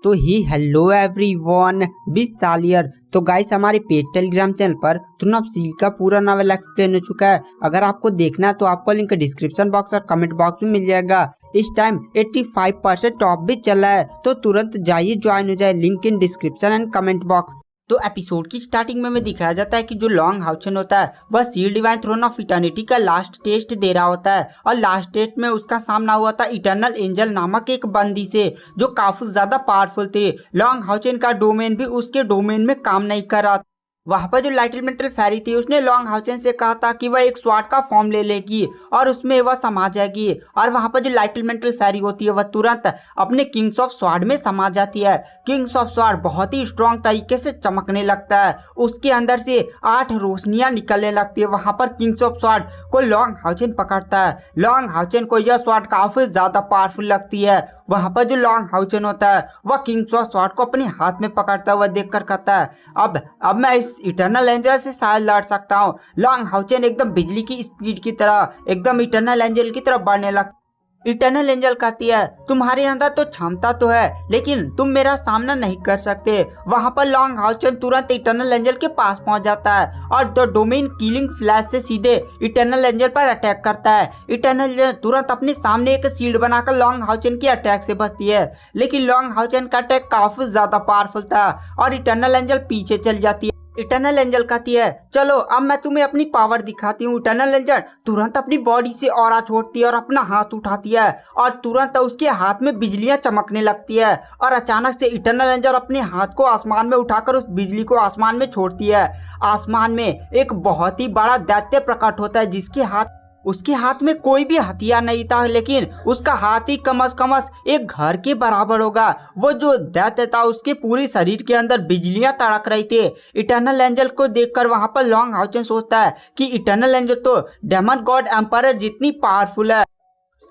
तो ही hello everyone, 20 Saliyar. तो guys हमारे पेड टेलीग्राम चैनल पर तुरंत सील का पूरा नॉवेल एक्सप्लेन हो चुका है। अगर आपको देखना है तो आपको लिंक डिस्क्रिप्शन बॉक्स और कमेंट बॉक्स में मिल जाएगा। इस टाइम 85% टॉप भी चल रहा है, तो तुरंत जाइए ज्वाइन हो जाए, link in description and comment box. तो एपिसोड की स्टार्टिंग में दिखाया जाता है कि जो लॉन्ग हाउचन होता है वह seal divine throne of eternity का लास्ट टेस्ट दे रहा होता है और लास्ट टेस्ट में उसका सामना हुआ था इटर्नल एंजल नामक एक बंदी से जो काफी ज्यादा पावरफुल थे। लॉन्ग हाउचन का डोमेन भी उसके डोमेन में काम नहीं कर रहा। वहां पर जो लाइट एलिमेंटल फेरी थी उसने लॉन्ग हाउचन से कहा था कि वह एक स्वॉर्ड का फॉर्म ले लेगी और उसमें वह समा जाएगी। और वहां पर जो लाइट एलिमेंटल फेरी होती है वह तुरंत अपने किंग्स ऑफ स्वॉर्ड में समा जाती है। किंग्स ऑफ स्वॉर्ड बहुत ही स्ट्रॉन्ग तरीके से चमकने लगता है, उसके अंदर से 8 रोशनियां निकलने लगती है। वहां पर किंग्स ऑफ स्वॉर्ड को लॉन्ग हाउचन पकड़ता है। लॉन्ग हाउचन को यह स्वॉर्ड काफी ज्यादा पावरफुल लगती है। वहां पर जो लॉन्ग हाउचन होता है वह किंग्स ऑफ स्वॉर्ड को अपने हाथ में पकड़ता हुआ देखकर कहता है, अब मैं इस इटर्नल एंजल से शायद लड़ सकता हूँ। लॉन्ग हाउचन एकदम बिजली की स्पीड की तरह एकदम इटर्नल एंजल की तरफ बढ़ने लगता। इटर्नल एंजल कहती है, तुम्हारे अंदर तो क्षमता तो है लेकिन तुम मेरा सामना नहीं कर सकते। वहां पर लॉन्ग हाउचन तुरंत इटर्नल एंजल के पास पहुंच जाता है और द डोमेन किलिंग फ्लैश से सीधे इटर्नल एंजल पर अटैक करता है। इटर्नल एंजल तुरंत अपने सामने एक शील्ड बनाकर लॉन्ग हाउचन की अटैक से बचती है, लेकिन लॉन्ग हाउचन का अटैक काफी ज्यादा पावरफुल था और इटर्नल एंजल पीछे चल जाती है। इटर्नल एंजल कहती है, चलो अब मैं तुम्हें अपनी पावर दिखाती हूँ। इटर्नल एंजल तुरंत अपनी बॉडी से ऑरा छोड़ती है और अपना हाथ उठाती है और तुरंत उसके हाथ में बिजलियां चमकने लगती है और अचानक से इटर्नल एंजल अपने हाथ को आसमान में उठाकर उस बिजली को आसमान में छोड़ती है। आसमान में एक बहुत ही बड़ा दैत्य प्रकट होता है उसके हाथ में कोई भी हथियार नहीं था, लेकिन उसका हाथ ही कम से कम एक घर के बराबर होगा। वो जो दैत्य था उसके पूरे शरीर के अंदर बिजलियां तड़क रही थी। इटर्नल एंजल को देखकर वहां पर लॉन्ग हाउचन सोचता है कि इटर्नल एंजल तो डेमन गॉड एम्पायर जितनी पावरफुल है।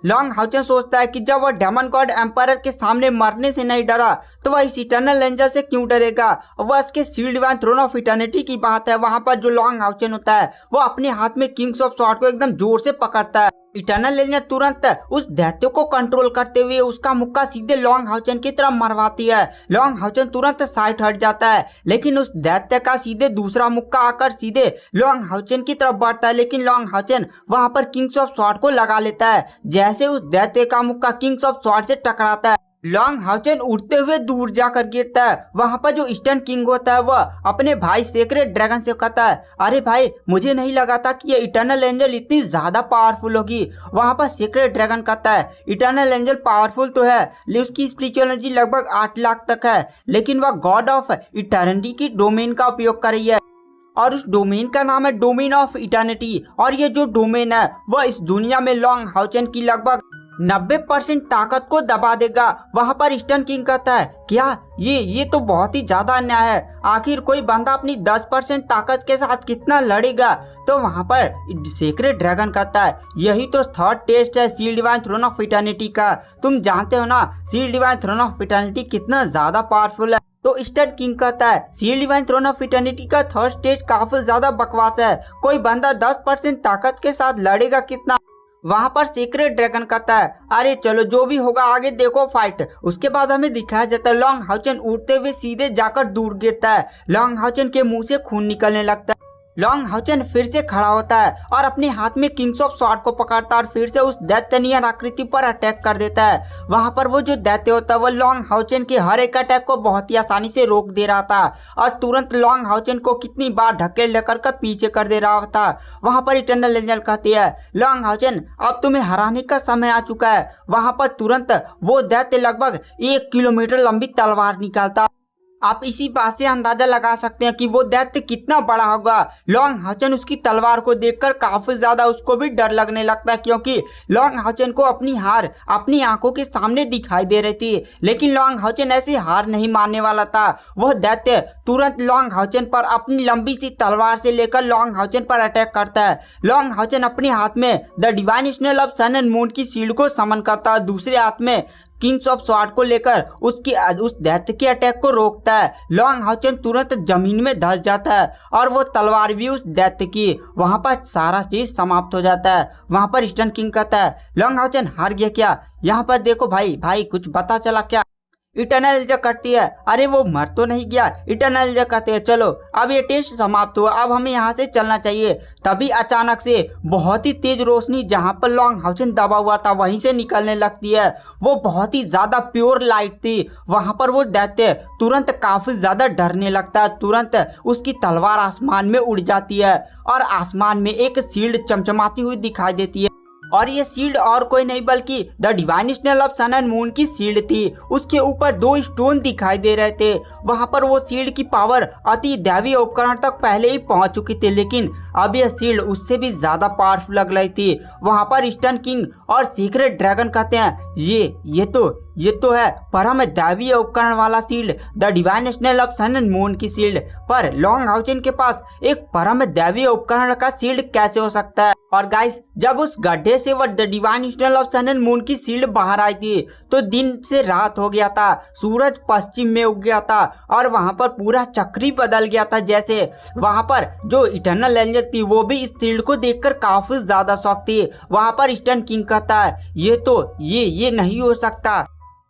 लॉन्ग हाउचन सोचता है कि जब वह डेमन गॉड एम्पायर के सामने मरने से नहीं डरा तो वह इस इटर्नल एंजल से क्यों डरेगा। वह इसके seal divine throne of eternity की बात है। वहां पर जो लॉन्ग हाउचन होता है वो अपने हाथ में किंग्स ऑफ स्वॉर्ड को एकदम जोर से पकड़ता है। इटर्नल एंजल तुरंत उस दैत्य को कंट्रोल करते हुए उसका मुक्का सीधे लॉन्ग हाउचन की तरफ मरवाती है। लॉन्ग हाउचन तुरंत साइड हट जाता है, लेकिन उस दैत्य का सीधे दूसरा मुक्का आकर सीधे लॉन्ग हाउचन की तरफ बढ़ता है, लेकिन लॉन्ग हाउचन वहां पर किंग्स ऑफ स्वॉर्ड को लगा लेता है। जैसे उस दैत्य का मुक्का किंग्स ऑफ स्वॉर्ड से टकराता है, लॉन्ग हाउचन उड़ते हुए दूर जाकर गिरता है। वहां पर जो ईस्टर्न किंग होता है वह अपने भाई सेक्रेट ड्रैगन से कहता है, अरे भाई मुझे नहीं लगा था कि ये इटर्नल एंजल इतनी ज्यादा पावरफुल होगी। वहां पर सेक्रेट ड्रैगन कहता है, इटर्नल एंजल पावरफुल तो है लेकिन उसकी स्पिरिचुअल एनर्जी लगभग 8 लाख तक है, लेकिन वह गॉड ऑफ इटर्निटी की डोमेन का उपयोग कर रही है और उस डोमेन का नाम है डोमेन ऑफ इटर्निटी। और ये जो डोमेन है वह इस दुनिया में लॉन्ग हाउचन की लगभग 90% ताकत को दबा देगा। वहां पर ईस्टर्न किंग कहता है, क्या ये तो बहुत ही ज्यादा अन्याय है। आखिर कोई बंदा अपनी 10% ताकत के साथ कितना लड़ेगा। तो वहां पर सेक्रेट ड्रैगन कहता है, यही तो थर्ड टेस्ट है seal divine throne of eternity का। तुम जानते हो ना seal divine throne of eternity कितना ज्यादा पावरफुल है। तो ईस्टर्न किंग कहता है, seal divine throne of eternity का थर्ड स्टेज काफी ज्यादा बकवास है। कोई बंदा 10% ताकत के साथ लड़ेगा कितना। वहां पर सीक्रेट ड्रैगन कहता है, अरे चलो जो भी होगा आगे देखो फाइट। उसके बाद हमें दिखाया जाता है लॉन्ग हाउचन उड़ते हुए सीधे जाकर दूर गिरता है। लॉन्ग हाउचन के मुंह से खून निकलने लगता है। लॉन्ग हाउचन फिर से खड़ा होता है और अपने हाथ में किंग्स ऑफ स्वॉर्ड को पकड़ता है और फिर से उस दैत्यनियन आकृति पर अटैक कर देता है। वहां पर वो जो दैत्य होता है वो लॉन्ग हाउचन के हर एक अटैक को बहुत ही आसानी से रोक दे रहा था और तुरंत लॉन्ग हाउचन को कितनी बार धक्के लेकर पीछे कर दे रहा था। वहां पर इटर्नल एंजल कहती है, लॉन्ग हाउचन अब तुम्हें हराने का समय आ चुका है। वहां पर तुरंत वो दैत्य लगभग 1 किलोमीटर लंबी तलवार निकालता। आप इसी बात से अंदाजा लगा सकते हैं कि वो दैत्य कितना बड़ा होगा। लॉन्ग हाउचन उसकी तलवार को देखकर काफी ज्यादा उसको भी डर लगने लगता है, क्योंकि लॉन्ग हाउचन को अपनी हार अपनी आंखों के सामने दिखाई दे रही थी। लेकिन लॉन्ग हाउचन ऐसी हार नहीं मानने वाला था। वह दैत्य तुरंत लॉन्ग हाउचन पर अपनी लंबी सी तलवार से लेकर लॉन्ग हाउचन पर अटैक करता है। लॉन्ग हाउचन अपने हाथ में the divine snail of sun and moon की शील्ड को समन करता है, दूसरे हाथ में किंग्स ऑफ स्वॉर्ड को लेकर उस दैत्य के अटैक को रोकता है। लॉन्ग हाउचन तुरंत जमीन में धंस जाता है और वो तलवार भी उस दैत्य की। वहां पर सारा चीज समाप्त हो जाता है। वहां पर ईस्टर्न किंग कहता है, लॉन्ग हाउचन हार गया क्या? यहाँ पर देखो भाई कुछ पता चला क्या? इटर्नल एल्जर करती है, अरे वो मर तो नहीं गया। इटर्नल एल्जर कहते हैं चलो अब ये टेस्ट समाप्त हुआ, अब हमें यहाँ से चलना चाहिए। तभी अचानक से बहुत ही तेज रोशनी जहाँ पर लॉन्गहाउसेन दबा हुआ था वहीं से निकलने लगती है। वो बहुत ही ज्यादा प्योर लाइट थी। वहां पर वो दैत्य तुरंत काफी ज्यादा डरने लगता है। तुरंत उसकी तलवार आसमान में उड़ जाती है और आसमान में एक शील्ड चमचमाती हुई दिखाई देती है। और ये शील्ड और कोई नहीं बल्कि the divine snail of sun and moon की शील्ड थी। उसके ऊपर 2 स्टोन दिखाई दे रहे थे। वहां पर वो शील्ड की पावर अति दैवीय उपकरण तक पहले ही पहुंच चुकी थी, लेकिन अब यह शील्ड उससे भी ज्यादा पावरफुल लग रही थी। वहां पर ईस्टर्न किंग और सीक्रेट ड्रैगन कहते हैं ये तो है परम दैवीय उपकरण वाला shield, the divine snail of sun and moon की शील्ड। पर लॉन्गहाउसेन के पास एक परम दैवीय उपकरण का शील्ड कैसे हो सकता है? और गाइस जब उस गड्ढे से वो the divine snail of sun and moon की शील्ड बाहर आई थी तो दिन से रात हो गया था, सूरज पश्चिम में उग गया था और वहां पर पूरा चक्री बदल गया था। जैसे वहां पर जो इटर्नल एंजल थी वो भी इस शील्ड को देखकर काफी ज्यादा शॉक थी। वहां पर ईस्टर्न किंग कहता है ये नहीं हो सकता।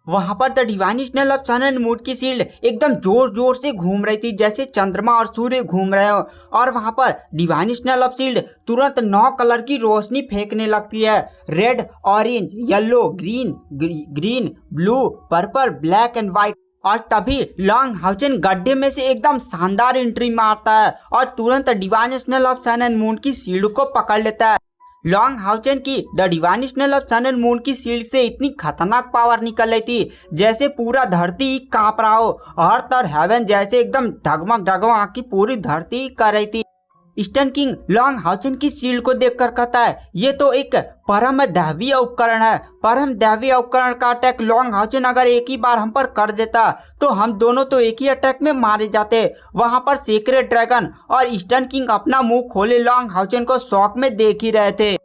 वहां पर the divine snail of sun and moon की शील्ड एकदम जोर जोर से घूम रही थी जैसे चंद्रमा और सूर्य घूम रहे हो। और वहां पर डिवाइन स्नेल ऑफ शील्ड तुरंत 9 कलर की रोशनी फेंकने लगती है, red, orange, yellow, green, blue, purple, black and white. और तभी लॉन्गहाउसेन गड्ढे में से एकदम शानदार एंट्री मारता है और तुरंत divine snail of sun and moon की शील्ड को पकड़ लेता है। लॉन्गहाउसेन की the divine snail of sun and moon की शील्ड से इतनी खतरनाक पावर निकल रही थी जैसे पूरा धरती कांप रहा हो। अर्थ और हेवन जैसे एकदम डगमग की पूरी धरती कर रही थी। ईस्टर्न किंग लॉन्गहाउसेन की शील्ड को देखकर कहता है ये तो एक परम दैवीय उपकरण है। परम दैवीय उपकरण का अटैक लॉन्गहाउसेन अगर एक ही बार हम पर कर देता तो हम दोनों तो एक ही अटैक में मारे जाते। वहां पर सीक्रेट ड्रैगन और ईस्टर्न किंग अपना मुंह खोले लॉन्गहाउसेन को शॉक में देख ही रहे थे।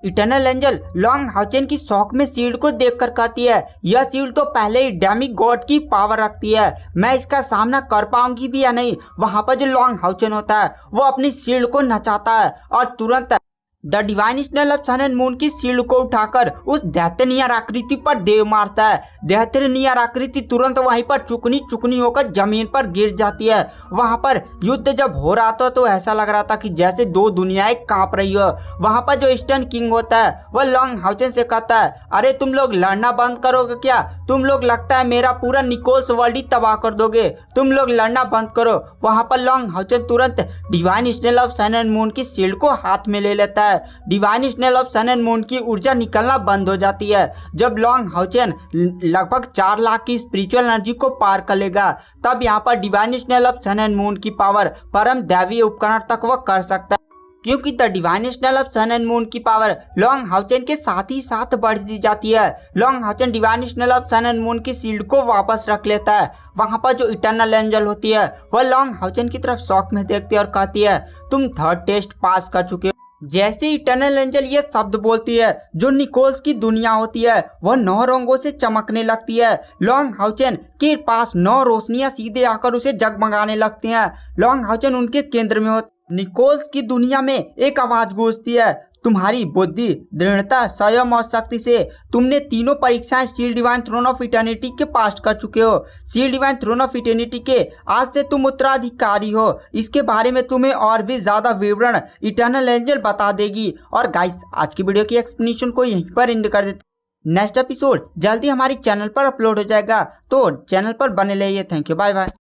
इटर्नल एंजल लॉन्गहाउसेन की शॉक में शील्ड को देखकर कहती है यह शील्ड तो पहले ही डेमी गॉड की पावर रखती है, मैं इसका सामना कर पाऊंगी भी या नहीं। वहां पर जो लॉन्गहाउसेन होता है वो अपनी शील्ड को नचाता है और तुरंत the divine snail of sun and moon की शील्ड को उठाकर उस दैत्यनियर आकृति पर देव मारता है। दैत्यनियर आकृति तुरंत वहीं पर चुकनी होकर जमीन पर गिर जाती है। वहां पर युद्ध जब हो रहा था तो ऐसा लग रहा था कि जैसे 2 दुनियाएं कांप रही हो। वहां पर जो ईस्टर्न किंग होता है वह लॉन्गहाउसेन से कहता है अरे तुम लोग लड़ना बंद करोगे क्या? तुम लोग लगता है मेरा पूरा निकोल्स वर्ल्ड ही तबाह कर दोगे, तुम लोग लड़ना बंद करो। वहां पर लॉन्गहाउसेन तुरंत divine snail of sun and moon की शील्ड को हाथ में ले लेता है। Divine snail of sun and moon की ऊर्जा निकलना बंद हो जाती है। जब लॉन्गहाउसेन लगभग 4 लाख की स्पिरिचुअल एनर्जी को पार कर लेगा तब यहाँ पर divine snail of sun and moon की पावर परम दैवीय उपकरण तक वह कर सकता है, क्योंकि the divine snail of sun and moon की पावर लॉन्गहाउसेन के साथ ही साथ बढ़ दी जाती है। Longhausen divine snail of sun and moon की शील्ड को वापस रख लेता है। वहां पर जो इटर्नल एंजल होती है वह लॉन्गहाउसेन की तरफ शौक में देखती है और कहती है तुम 3rd टेस्ट पास कर चुके हो। जैसे इटर्नल एंजल ये शब्द बोलती है जो निकोल्स की दुनिया होती है वह 9 रंगों से चमकने लगती है। लॉन्गहाउसेन के पास 9 रोशनियां सीधे आकर उसे जगमगाने लगती हैं। लॉन्गहाउसेन उनके केंद्र में होता। निकोल्स की दुनिया में एक आवाज गूंजती है तुम्हारी बुद्धि, दृढ़ता, संयम और शक्ति से तुमने तीनों परीक्षाएं seal divine throne of eternity के पास कर चुके हो। Seal divine throne of eternity के आज से तुम उत्तराधिकारी हो। इसके बारे में तुम्हें और भी ज्यादा विवरण इटर्नल एंजल बता देगी। और गाइस आज की वीडियो की एक्सप्लेनेशन को यहीं पर एंड कर देते। नेक्स्ट एपिसोड जल्दी हमारी चैनल पर अपलोड हो जाएगा, तो चैनल पर बने रहिए। Thank you, bye bye.